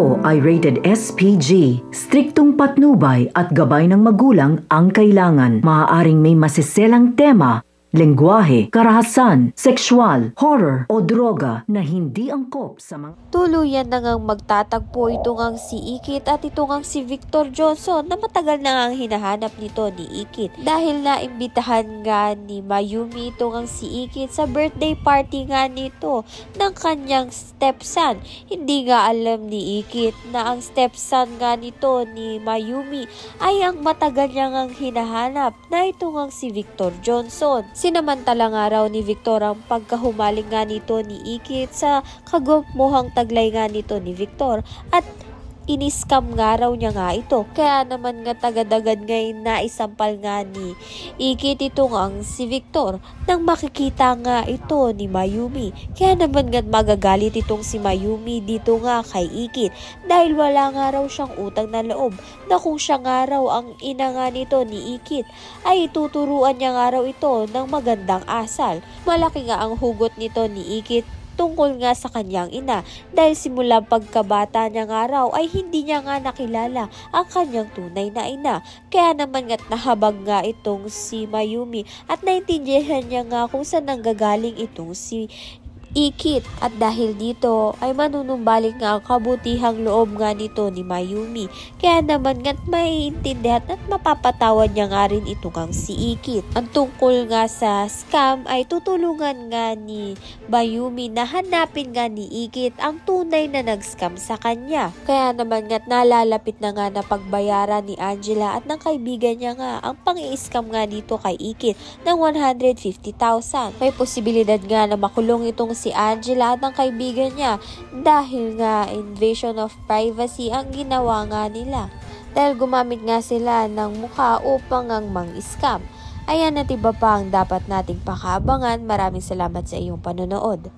Ito ay rated SPG. Striktong patnubay at gabay ng magulang ang kailangan. Maaaring may masiselang tema, lengguwahe, karahasan, sexual, horror o droga na hindi angkop sa mga... Tuluyan na ngang magtatagpo ito ngang si Ikit at ito ngang si Victor Johnson na matagal na ngang hinahanap nito ni Ikit. Dahil naimbitahan nga ni Mayumi ito ngang si Ikit sa birthday party nga nito ng kanyang stepson. Hindi nga alam ni Ikit na ang stepson nga nito ni Mayumi ay ang matagal niya ngang hinahanap na ito ngang si Victor Johnson. Sinamantala nga raw ni Victor ang pagkahumaling nga nito ni Ikit sa kagumuhang taglay nga nito ni Victor at iniskam nga raw niya nga ito. Kaya naman nga tagadagad ngayon na isampal nga ni Ikit ito nga si Victor nang makikita nga ito ni Mayumi. Kaya naman nga magagalit itong si Mayumi dito nga kay Ikit dahil wala nga raw siyang utang na loob na kung siya nga raw ang ina nga nito ni Ikit ay tuturuan niya nga raw ito ng magandang asal. Malaki nga ang hugot nito ni Ikit tungkol nga sa kanyang ina dahil simula pagkabata niya nga raw ay hindi niya nga nakilala ang kanyang tunay na ina. Kaya naman nga't nahabag nga itong si Mayumi at naintindihan niya nga kung saan nanggagaling itong si Ikit at dahil dito ay manunumbalik nga ang kabutihang loob nga nito ni Mayumi. Kaya naman nga't maiintindihan at mapapatawad niya nga rin ito ngang si Ikit. Ang tungkol nga sa scam ay tutulungan nga ni Mayumi na hanapin nga ni Ikit ang tunay na nag-scam sa kanya. Kaya naman nga't nalalapit na nga na pagbayaran ni Angela at ng kaibigan niya nga ang pang-i-scam nga dito kay Ikit ng 150,000. May posibilidad nga na makulong itong si Angela at ang kaibigan niya dahil nga invasion of privacy ang ginawa nga nila. Dahil gumamit nga sila ng mukha upang ang mang-scam. Ayan at iba pa ang dapat nating pakaabangan. Maraming salamat sa iyong panonood.